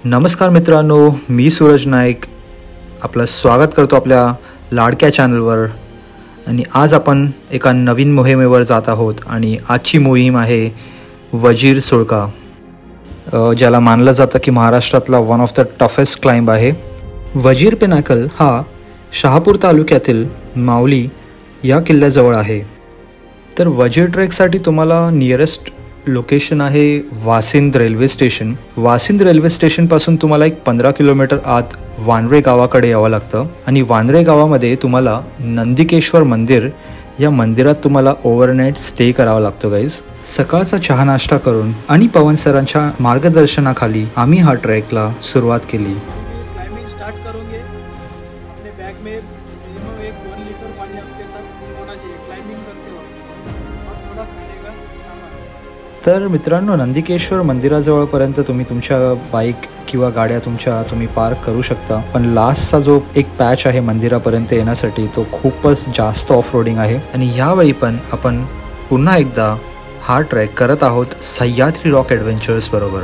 नमस्कार मित्रांनो, मी सूरज नाईक आपलं स्वागत करतो आपल्या लाडक्या चॅनलवर. आणि आज आपण एका नवीन मोहिमेवर जात आहोत आणि आजची मोहीम आहे वजीर सुळका, ज्याला मानलं जातं की महाराष्ट्रातला one of the toughest climb आहे. वजीर पिनाकल हा शहापूर तालुक्यातील माऊली या किल्ल्याजवळ आहे. तर वजीर ट्रेकसाठी तुम्हाला नियरेस्ट लोकेशन आहे Vasind railway station. Vasind railway स्टेशनपासून तुम्हाला एक 15 किलोमीटर आत वानरे गावाकडे यावं लागतं आणि वानरे गावामध्ये तुम्हाला नंदिकेश्वर मंदिर या मंदिरात तुम्हाला ओव्हरनाईट स्टे करावा लागतो गाईज. सकाळचा चहा नाश्ता करून आणि पवन सरांच्या मार्गदर्शनाखाली आम्ही हा ट्रेकला सुरुवात केली. क्लाइंबिंग स्टार्ट करोगे अपने बैग में मिनिमम 1 लीटर पानी आपके साथ होना चाहिए क्लाइंबिंग करते वक्त, और थोड़ा खाने का सामान. तर मित्रांनो, नंदिकेश्वर मंदिराजवळपर्यंत तुम्ही तुमच्या बाईक किंवा गाड्या तुम्ही पार्क करू शकता, पण लास्टचा जो एक पॅच आहे मंदिरापर्यंत येण्यासाठी तो खूपच जास्त ऑफ रोडिंग आहे. आणि यावेळी पण आपण पुन्हा एकदा हा ट्रेक करत आहोत सह्याद्री रॉक ॲडव्हेंचर्स बरोबर.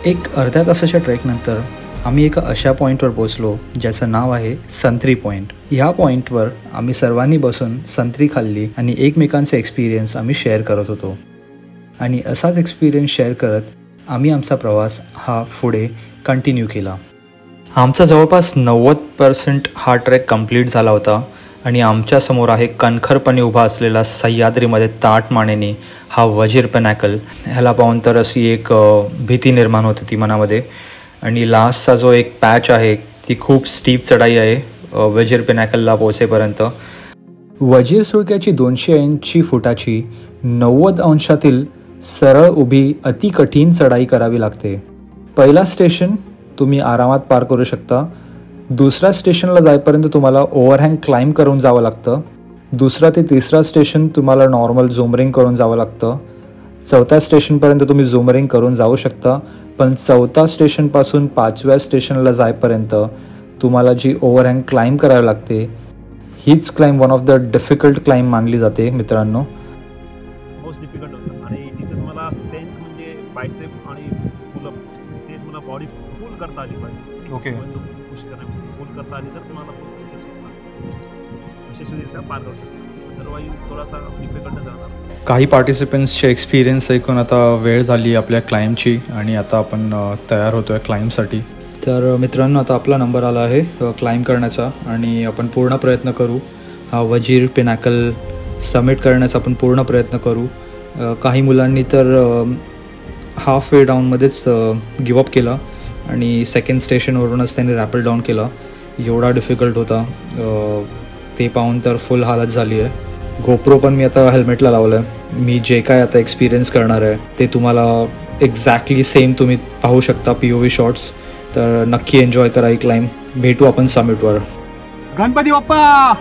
एक अर्ध्या तासाच्या ट्रेकनंतर आम्ही एका अशा पॉईंटवर पोचलो ज्याचं नाव आहे संत्री पॉईंट. ह्या पॉईंटवर आम्ही सर्वांनी बसून संत्री खाल्ली आणि एकमेकांचे एक्सपिरियन्स आम्ही शेअर करत होतो. आणि असाच एक्सपिरियन्स शेअर करत आम्ही आमचा प्रवास हा पुढे कंटिन्यू केला. आमचा जवळपास 90% हा ट्रेक कंप्लीट झाला होता आणि आमच्यासमोर आहे कणखरपणे उभा असलेला सह्याद्रीमध्ये ताठ मानेने हा वजीर पिनाकल. ह्याला पाहून तर अशी एक भीती निर्माण होती ती मनामध्ये. आणि लास्टचा जो एक पॅच आहे ती खूप स्टीप चढाई आहे वजीर पिनाकलला पोहोचेपर्यंत. वजीर सुळक्याची 280 फुटाची 90 अंशातील सरळ उभी अति कठीण चढाई करावी लागते. पहिला स्टेशन तुम्ही आरामात पार करू शकता. दुसऱ्या स्टेशनला जाईपर्यंत तुम्हाला ओव्हरहँग क्लाइंब करून जावं लागतं. दुसरा ते तिसरा स्टेशन तुम्हाला नॉर्मल झुमरिंग करून जावं लागतं. चौथ्या स्टेशनपर्यंत तुम्ही झुमरिंग करून जाऊ शकता, पण चौथ्या स्टेशनपासून 5व्या स्टेशनला जाईपर्यंत तुम्हाला जी ओव्हरहँग क्लाइंब करावी लागते हीच climb one of the difficult climb मानली जाते मित्रांनो. मोस्ट डिफिकल्ट होतं आणि तिथे तुम्हाला स्ट्रेंथ म्हणजे बायसेप आणि पुलअप ते तुम्हाला बॉडी फुल करता आली पाहिजे. ओके, पुश करण्यासाठी फुल करता आली तर तुम्हाला यशस्वीरित्या पार करू शकता. अदरवाईज थोडासा डिफिकल्ट जाणार. काही पार्टिसिपंट्सचे एक्सपिरियन्स ऐकून आता वेळ झाली आपल्या क्लाइंबची आणि आता आपण तयार होतो आहे क्लाइंबसाठी. तर मित्रांनो, आता आपला नंबर आला आहे क्लाइंब करण्याचा आणि आपण पूर्ण प्रयत्न करू. हा वजीर पिनाकल समिट करण्याचा आपण पूर्ण प्रयत्न करू. काही मुलांनी तर हाफ वे डाऊनमध्येच गिवअप केला आणि सेकंड स्टेशनवरूनच त्यांनी रॅपिड डाऊन केला. एवढा डिफिकल्ट होता ते पाहून तर फुल हालत झाली आहे. गोप्रो पण मी आता हेल्मेटला लावलं आहे. मी जे काय आता एक्सपिरियन्स करणार आहे ते तुम्हाला एक्झॅक्टली सेम तुम्ही पाहू शकता POV शॉट्स. तर नक्की एन्जॉय करा ही क्लाइंब. भेटू आपण समिटवर. गणपती बाप्पा.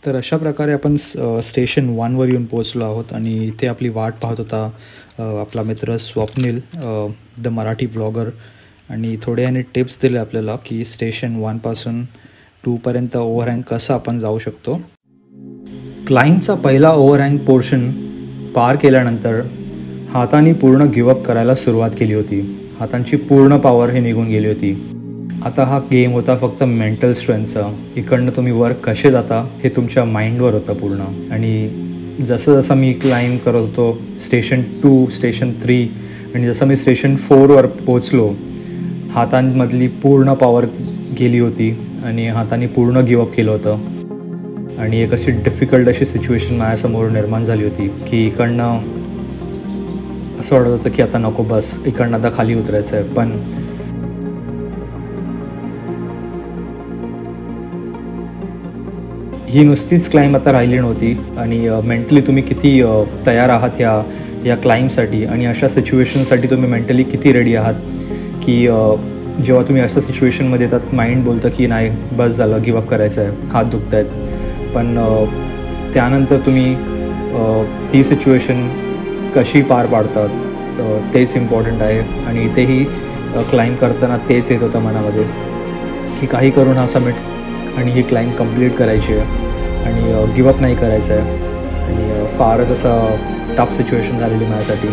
तर अशा प्रकारे आपण स्टेशन 1वर येऊन पोहोचलो आहोत आणि इथे आपली वाट पाहत होता आपला मित्र स्वप्नील, द मराठी व्लॉगर. आणि थोडे याने टिप्स दिले आपल्याला की स्टेशन 1पासून 2पर्यंत ओव्हरहँग कसं आपण जाऊ शकतो. क्लाइंबचा पहिला ओव्हरहँग पोर्शन पार केल्यानंतर हाताने पूर्ण गिवअप करायला सुरुवात केली होती. हातांची पूर्ण पॉवर हे निघून गेली होती. आता हा गेम होता फक्त मेंटल स्ट्रेंथचा. इकडनं तुम्ही वर कसे जाता हे तुमच्या माइंडवर होतं पूर्ण. आणि जसं जसं मी क्लाइंब करत होतो स्टेशन 2, स्टेशन 3 आणि जसं मी स्टेशन 4वर पोचलो हातांमधली पूर्ण पॉवर गेली होती आणि हाताने पूर्ण गिवअप केलं होतं आणि एक अशी डिफिकल्ट अशी सिच्युएशन माझ्यासमोर निर्माण झाली होती की इकडनं असं वाटत होतं की आता नको बस, इकडनं आता खाली उतरायचं आहे. पण ही नुसतीच क्लाइंब आता राहिली नव्हती आणि मेंटली तुम्ही किती तयार आहात या क्लाइंबसाठी आणि अशा सिच्युएशनसाठी तुम्ही मेंटली किती रेडी आहात की जेव्हा तुम्ही अशा सिच्युएशनमध्ये येतात माइंड बोलतं की नाही बस झालं, गिवअप करायचं आहे, हात दुखत आहेत. पण त्यानंतर तुम्ही ती सिच्युएशन कशी पार पाडतात तेच इम्पॉर्टंट आहे. आणि इथेही क्लाइंब करताना तेच येत होतं मनामध्ये की काही करून हा समिट आणि ही क्लाइंब कंप्लीट करायची आहे आणि गिवअप नाही करायचं आहे. आणि फारच असं टफ सिच्युएशन झालेली माझ्यासाठी.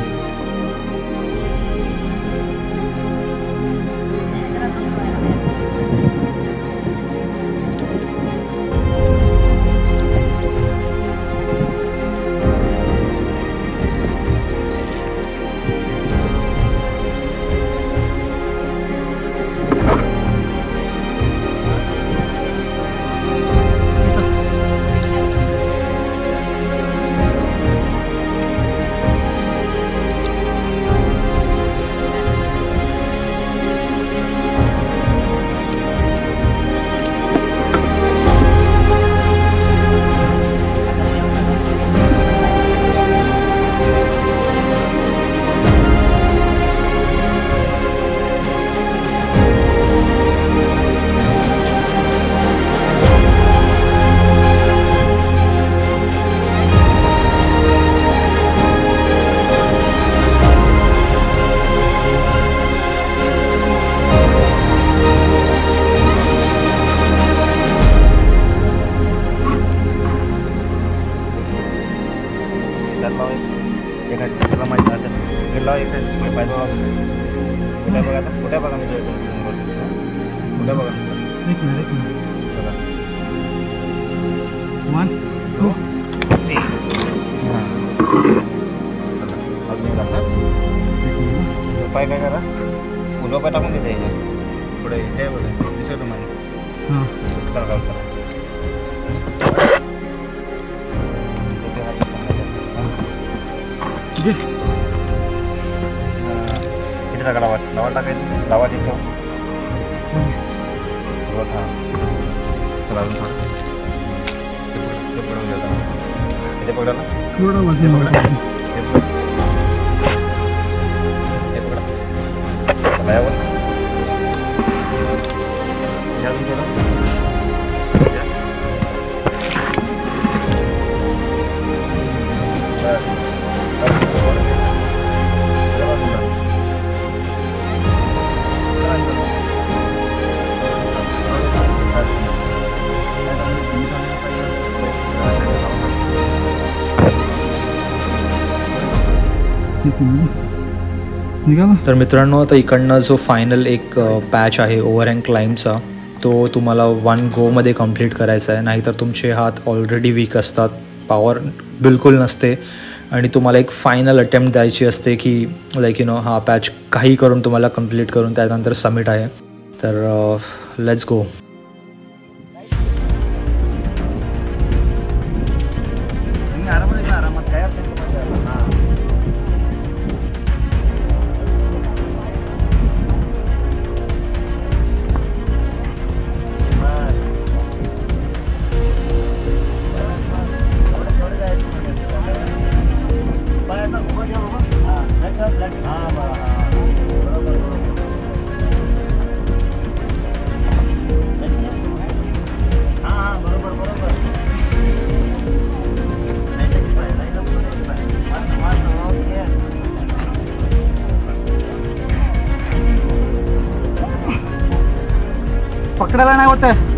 पाय काय करा उलवा पाय टाकून देते पुढे हे बघा दिसत तुम्हाला चला चला किती टाका लावा टाकायचं लावा तिथं हां चला अजून ते पकडा Lewat. Jalan jalan. तर मित्रांनो, आता इकडनं जो फायनल एक पॅच आहे ओव्हरहँग क्लाइंबचा तो तुम्हाला 1 गोमध्ये कंप्लीट करायचा आहे. नाहीतर तुमचे हात ऑलरेडी वीक असतात, पॉवर बिलकुल नसते आणि तुम्हाला एक फायनल अटेम्प्ट द्यायची असते की लाईक हा पॅच काही करून तुम्हाला कंप्लीट करून त्यानंतर सबमिट आहे. तर लेट्स गो. पकडायला नाही होत आहे.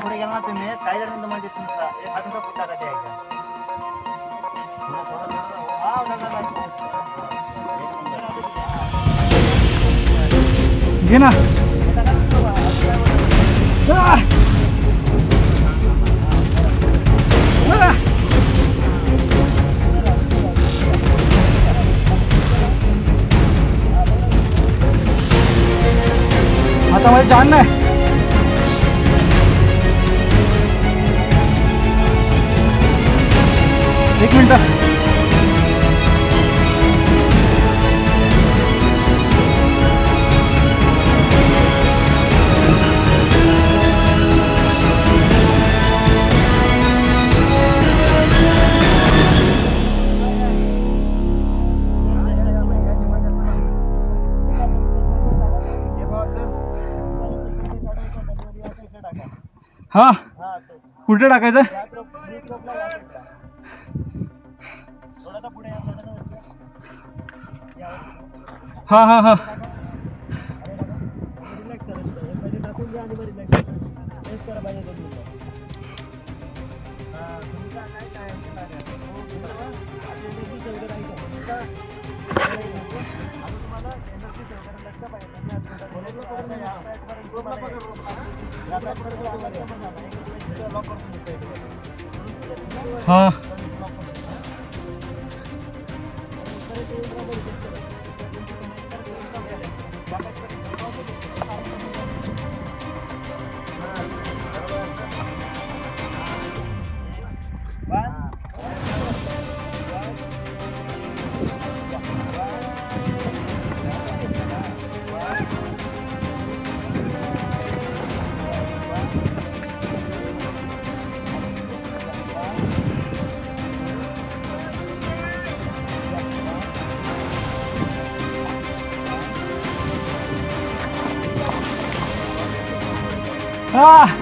पुढे गेला ना तुम्ही काय जण म्हणजे तुमचा हा तुमचा पुढचा का द्यायचा घे ना. जान है। एक मिनट। हाँ कुठे टाकायचं? हाँ हाँ हाँ हाँ हाँ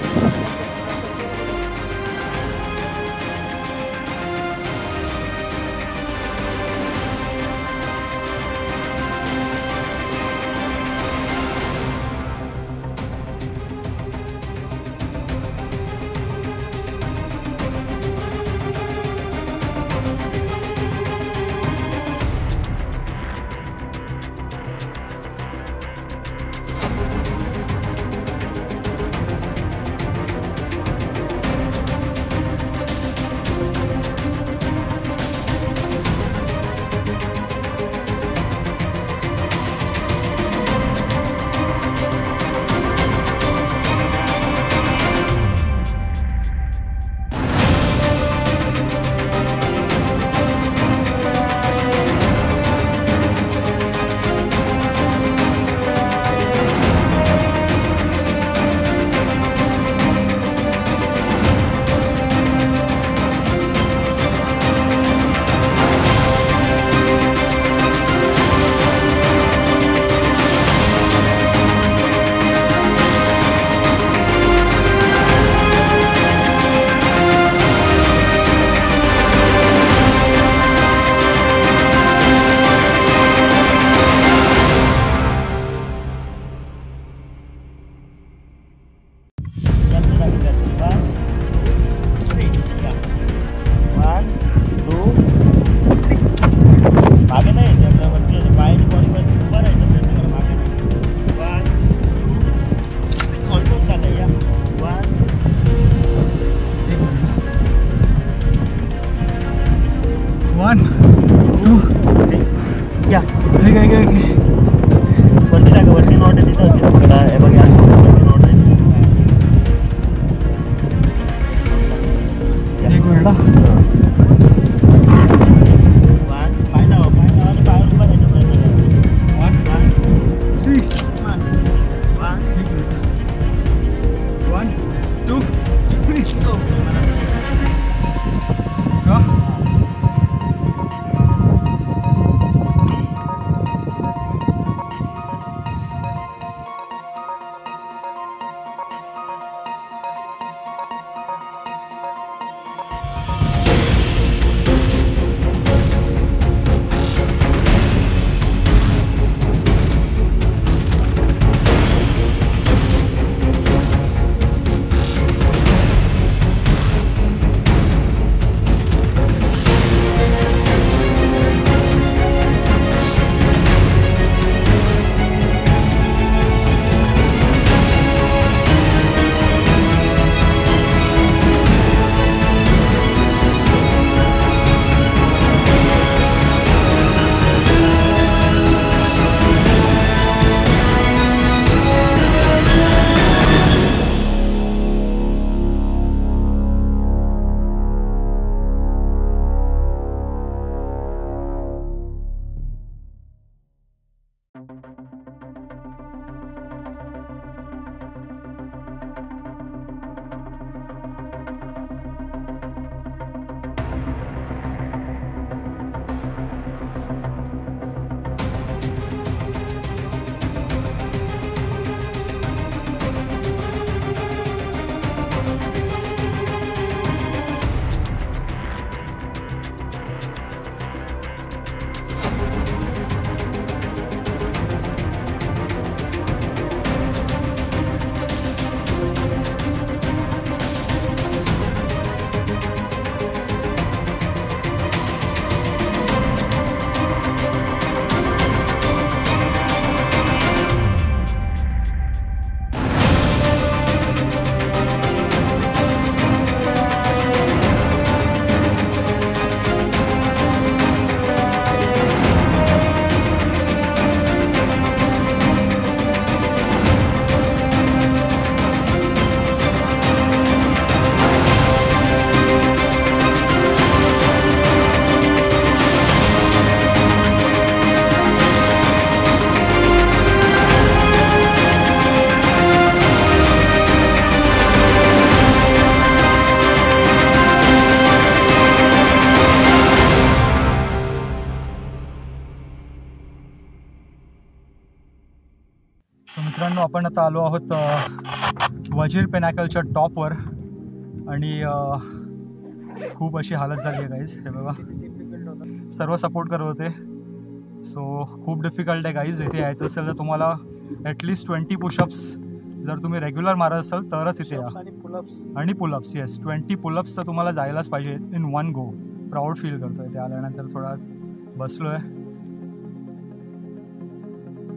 मित्रांनो, आपण आता आलो आहोत वजीर पिनॅकलच्या टॉपवर आणि खूप अशी हालत झाली आहे गाईज. हे बघा, सर्व सपोर्ट करत होते. सो खूप डिफिकल्ट आहे गाईज. इथे यायचं असेल तर तुम्हाला ॲटलिस्ट 20 पुशअप्स जर तुम्ही रेग्युलर मारत असाल तरच इथे या. आणि पुलअप्स, येस 20 पुलअप्स तर तुम्हाला जायलाच पाहिजे in one go. Proud feel करतो आहे ते आल्यानंतर. थोडा बसलो आहे.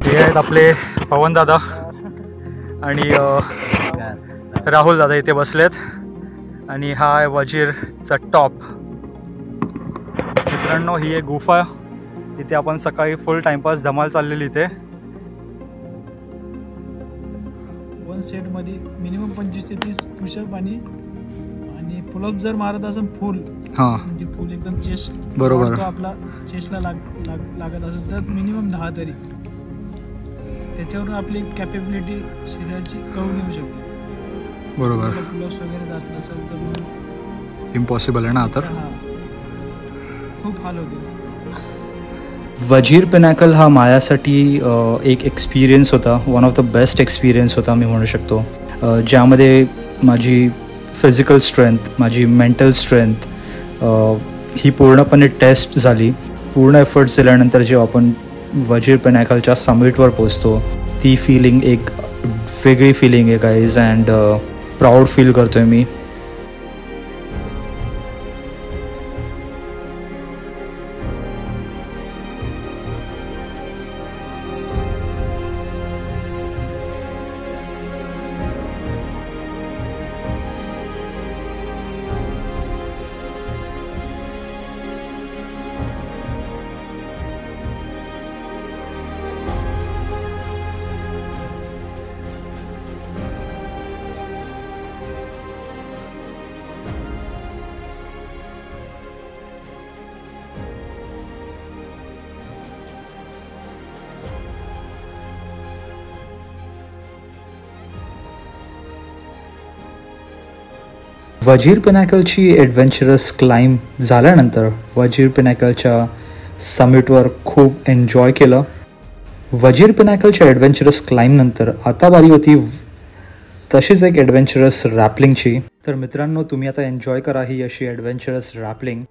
हे आहेत आपले पवन दादा आणि राहुल दादा इथे बसलेत. आणि हा आहे वजीरचा टॉप. मित्रांनो, ही एक गुफा. इथे आपण सकाळी फुल टाइमपास धमाल चाललेली इथे. वन सेटमध्ये मिनिमम 25 ते 30 पुशअप आणि पुलअप जर मारत असेल फुल, म्हणजे फुल एकदम चेस्ट बरोबर तो आपला चेस्टला लागत असेल तर मिनिमम 10 तरी. त्याच्यावरून आपली कॅपेबिलिटी शरीराची कळून येऊ शकते. बरोबर. पुलअप्स वगैरे जात नसेल तर इम्पॉसिबल आहे ना. तर खूप हाल होते. वजीर पिनॅकल हा माझ्यासाठी एक एक्सपिरियन्स होता. One of the best experience होता मी म्हणू शकतो. ज्यामध्ये माझी फिजिकल स्ट्रेंथ, माझी मेंटल स्ट्रेंथ ही पूर्णपणे टेस्ट झाली. पूर्ण एफर्ट्स दिल्यानंतर जेव्हा आपण वजीर पिनॅकलच्या समिटवर पोचतो, ती फिलिंग एक वेगळी फिलिंग आहे गाईज. अँड प्राऊड फील करतोय मी. वजीर पिनॅकलची ॲडव्हेंचरस क्लाइंब झाल्यानंतर वजीर पिनॅकलच्या समिटवर खूप एन्जॉय केलं. वजीर पिनॅकलच्या ॲडव्हेंचरस क्लाइंबनंतर आता बारी होती तशीच एक ॲडव्हेंचरस रॅपलिंगची. तर मित्रांनो, तुम्ही आता एन्जॉय करा ही अशी adventurous rappelling.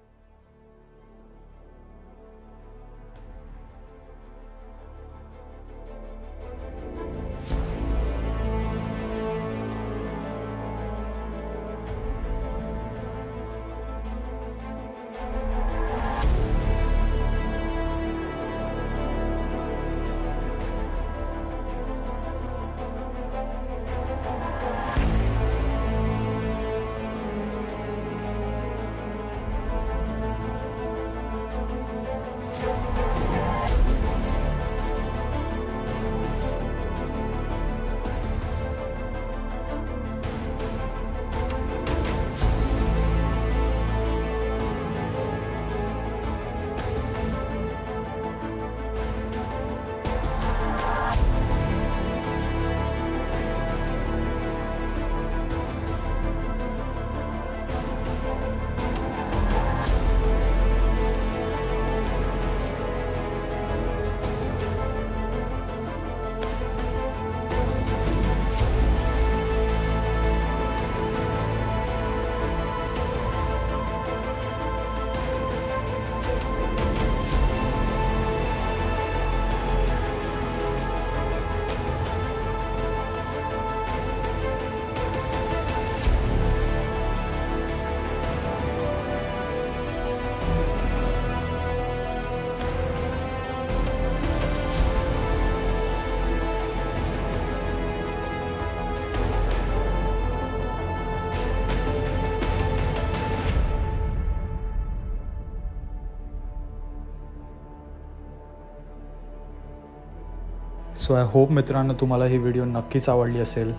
So I hope मित्रांनो तुम्हाला ही व्हिडिओ नक्कीच आवडली असेल.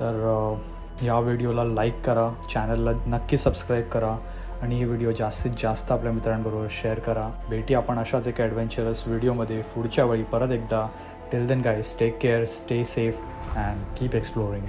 तर या व्हिडिओला लाईक करा, चॅनलला नक्की सबस्क्राईब करा आणि ही व्हिडिओ जास्तीत जास्त आपल्या मित्रांबरोबर शेअर करा. भेटी आपण अशाच एक ॲडव्हेंचरस व्हिडिओमध्ये पुढच्या वेळी परत एकदा. Till then guys, take care, stay safe and keep exploring.